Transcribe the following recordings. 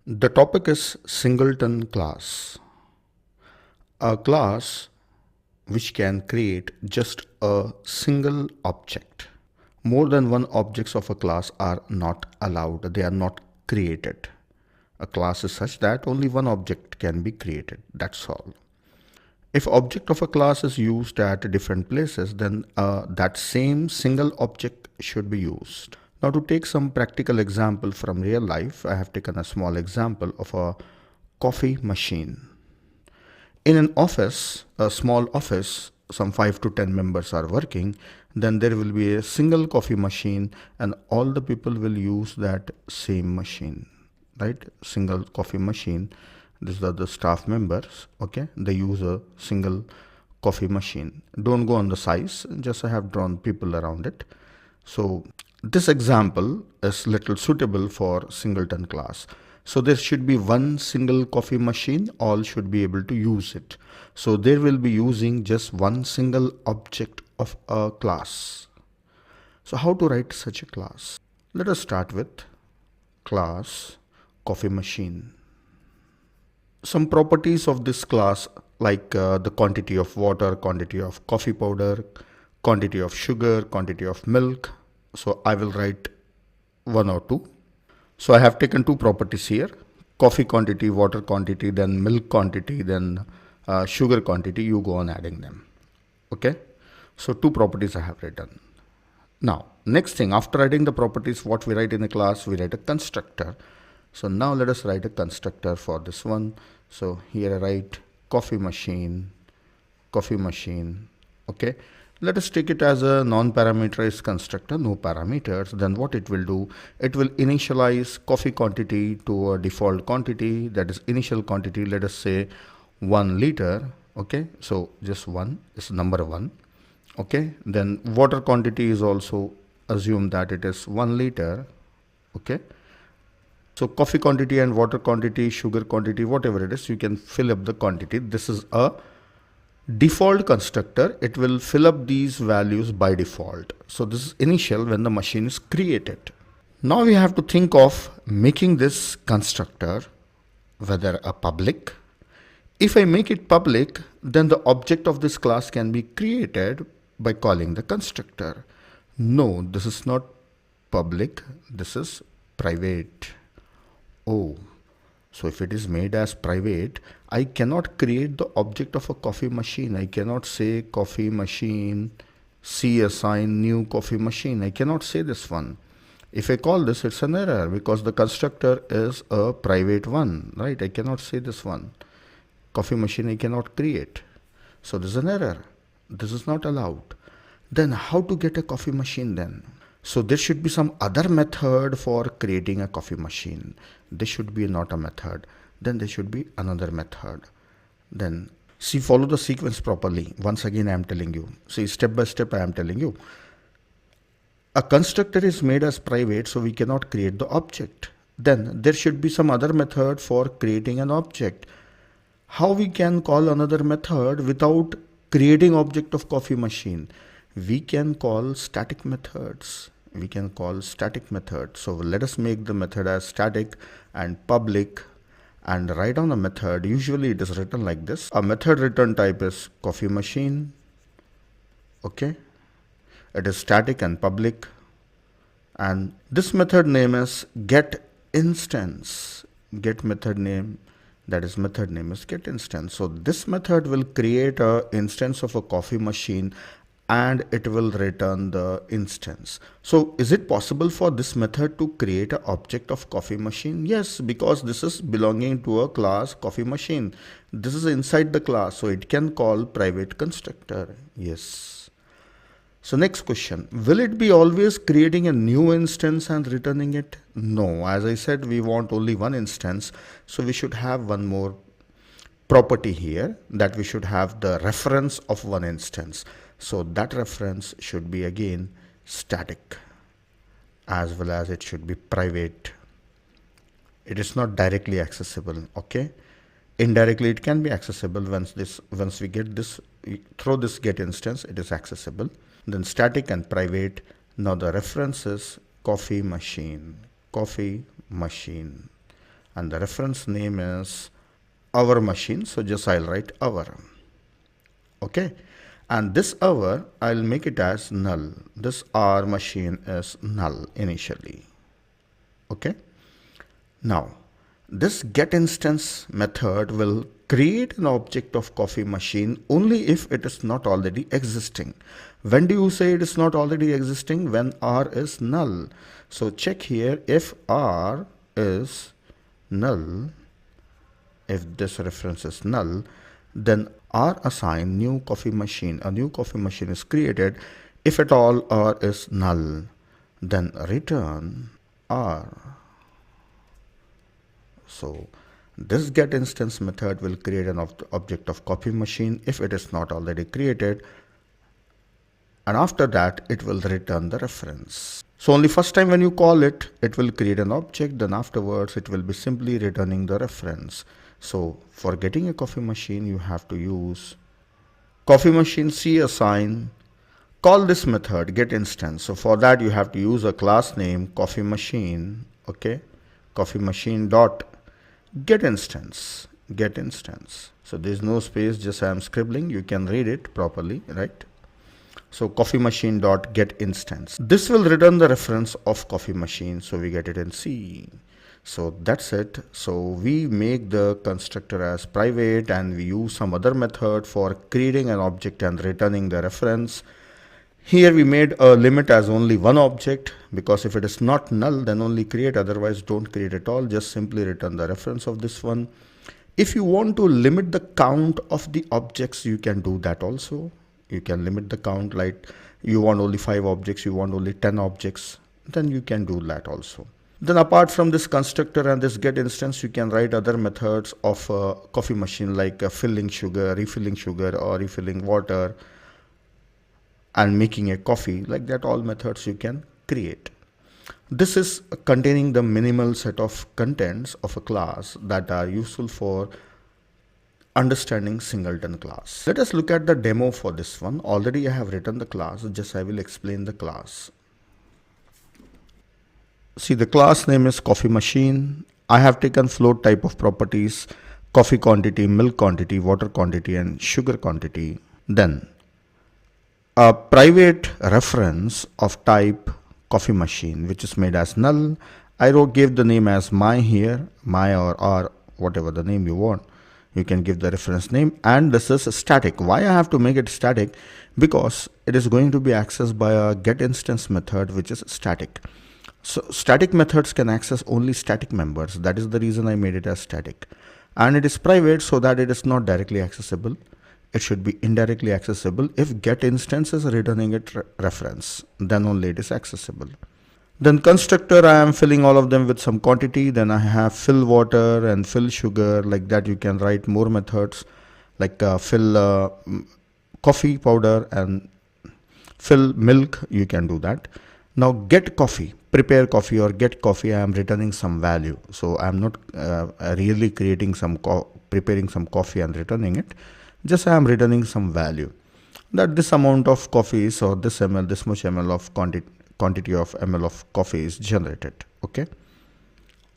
The topic is Singleton Class, a class which can create just a single object. More than one objects of a class are not allowed, they are not created. A class is such that only one object can be created, that's all. If object of a class is used at different places, then that same single object should be used. Now to take some practical example from real life, I have taken a small example of a coffee machine. In an office, a small office, some 5 to 10 members are working, then there will be a single coffee machine and all the people will use that same machine, right? Single coffee machine. These are the staff members, okay? They use a single coffee machine. Don't go on the size, just I have drawn people around it. So this example is little suitable for Singleton class. So there should be one single coffee machine, all should be able to use it. So they will be using just one single object of a class. So how to write such a class? Let us start with class coffee machine. Some properties of this class like the quantity of water, quantity of coffee powder, quantity of sugar, quantity of milk. So I will write one or two. So I have taken two properties here, coffee quantity, water quantity, then milk quantity, then sugar quantity. You go on adding them. Okay. So two properties I have written. Now, next thing, after writing the properties, what we write in the class, we write a constructor. So now let us write a constructor for this one. So here I write coffee machine, okay. Let us take it as a non-parameterized constructor, no parameters. Then what it will do, it will initialize coffee quantity to a default quantity, that is initial quantity, let us say 1 liter, okay. So just 1 is number 1, okay. Then water quantity is also assume that it is 1 liter, okay. So coffee quantity and water quantity, sugar quantity, whatever it is, you can fill up the quantity. This is a default constructor. It will fill up these values by default. So this is initial when the machine is created. Now we have to think of making this constructor whether a public. If I make it public, then the object of this class can be created by calling the constructor. No, this is not public. This is private. Oh, so if it is made as private, I cannot create the object of a coffee machine. I cannot say coffee machine, C assign new coffee machine. I cannot say this one. If I call this, it's an error because the constructor is a private one, right? I cannot say this one. Coffee machine I cannot create. So this is an error. This is not allowed. Then how to get a coffee machine then? So there should be some other method for creating a coffee machine. This should be not a method. Then there should be another method. Then see, follow the sequence properly. Once again I am telling you. See, step by step I am telling you. A constructor is made as private, so we cannot create the object. Then there should be some other method for creating an object. How we can call another method without creating object of coffee machine? We can call static methods. We can call static method. So let us make the method as static and public and write down a method. Usually it is written like this. A method return type is coffee machine. Okay. It is static and public. And this method name is get instance. Get method name. That is method name is get instance. So this method will create an instance of a coffee machine and it will return the instance. So is it possible for this method to create an object of coffee machine? Yes, because this is belonging to a class coffee machine. This is inside the class, so it can call private constructor. Yes. So next question, will it be always creating a new instance and returning it? No, as I said, we want only one instance. So we should have one more property here, that we should have the reference of one instance. So that reference should be again static, as well as it should be private. It is not directly accessible, okay? Indirectly it can be accessible. Once we get this, through this get instance, it is accessible. Then static and private. Now the reference is coffee machine, and the reference name is our machine. So just I'll write our. Okay. And this hour, I'll make it as null. This our machine is null initially. Okay. Now, this getInstance method will create an object of coffee machine only if it is not already existing. When do you say it is not already existing? When R is null. So check here, if R is null, if this reference is null, then R assign new coffee machine. A new coffee machine is created. If at all R is null, then return R. So this getInstance method will create an object of coffee machine if it is not already created, and after that it will return the reference. So only first time when you call it, it will create an object, then afterwards it will be simply returning the reference. So for getting a coffee machine, you have to use coffee machine CAssign, call this method getInstance. So for that you have to use a class name coffee machine. Okay, coffee machine dot getInstance. So there's no space, just I am scribbling. You can read it properly, right? So coffee machine dot getInstance. This will return the reference of coffee machine. So we get it in C. So that's it. So we make the constructor as private, and we use some other method for creating an object and returning the reference. Here we made a limit as only one object, because if it is not null, then only create, otherwise don't create at all. Just simply return the reference of this one. If you want to limit the count of the objects, you can do that also. You can limit the count, like you want only 5 objects, you want only 10 objects, then you can do that also. Then apart from this constructor and this getInstance, you can write other methods of a coffee machine, like filling sugar, or refilling water, and making a coffee. Like that, all methods you can create. This is containing the minimal set of contents of a class that are useful for understanding Singleton class. Let us look at the demo for this one. Already I have written the class, just I will explain the class. See, the class name is coffee machine. I have taken float type of properties: coffee quantity, milk quantity, water quantity, and sugar quantity. Then a private reference of type coffee machine, which is made as null. I gave the name as my here, my or R, whatever the name you want. You can give the reference name, and this is static. Why I have to make it static? Because it is going to be accessed by a getInstance method, which is static. So static methods can access only static members. That is the reason I made it as static. And it is private so that it is not directly accessible. It should be indirectly accessible. If getInstance is returning it reference, then only it is accessible. Then constructor, I am filling all of them with some quantity. Then I have fill water and fill sugar. Like that, you can write more methods, like fill coffee powder and fill milk. You can do that. Now get coffee, prepare coffee or get coffee. I am returning some value. So I am not really creating some preparing some coffee and returning it. Just I am returning some value, that this amount of coffee is, or this ml, this much ml of quantity of ml of coffee is generated. Okay.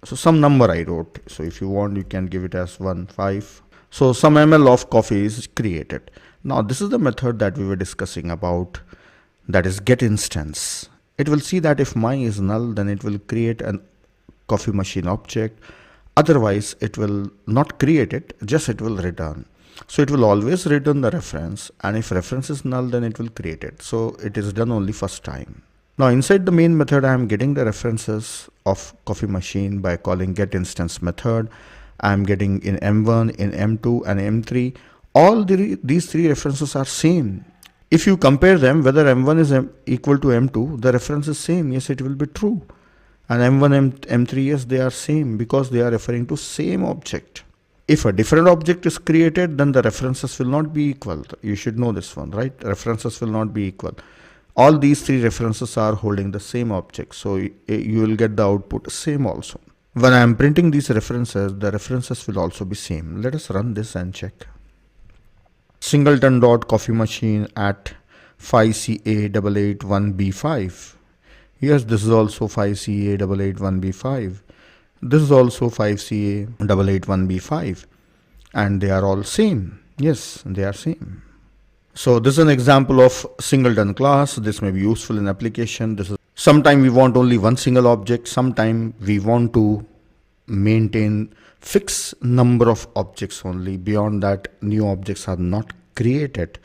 So some number I wrote. So if you want, you can give it as 1, 5. So some ml of coffee is created. Now this is the method that we were discussing about, that is getInstance. It will see that if my is null, then it will create an coffee machine object. Otherwise, it will not create it, just it will return. So it will always return the reference, and if reference is null, then it will create it. So it is done only first time. Now inside the main method, I am getting the references of coffee machine by calling getInstance method. I am getting in M1, in M2 and M3. All these 3 references are same. If you compare them, whether M1 is equal to M2, the reference is same. Yes, it will be true. And M1, M3, yes, they are same because they are referring to same object. If a different object is created, then the references will not be equal. You should know this one, right? References will not be equal. All these 3 references are holding the same object. So you will get the output same also. When I am printing these references, the references will also be same. Let us run this and check. Singleton.coffeemachine at 5CA881B5. Yes, this is also 5CA881B5. This is also 5CA 881B5, and they are all same. Yes, they are same. So this is an example of singleton class. This may be useful in application. This is sometime we want only one single object. Sometime we want to maintain fixed number of objects only. Beyond that, new objects are not created.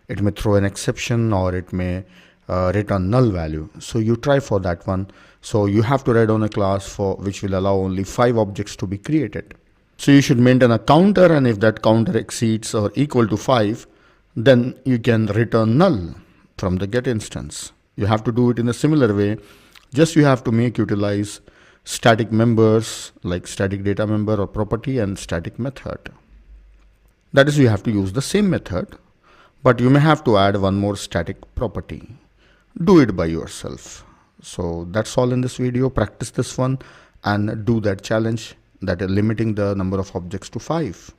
It may throw an exception, or it may return null value. So you try for that one. So you have to write on a class for which will allow only 5 objects to be created. So you should maintain a counter, and if that counter exceeds or equal to 5, then you can return null from the get instance. You have to do it in a similar way. Just you have to utilize static members like static data member or property and static method. That is, you have to use the same method, but you may have to add one more static property. Do it by yourself. So that's all in this video. Practice this one and do that challenge, that is limiting the number of objects to 5.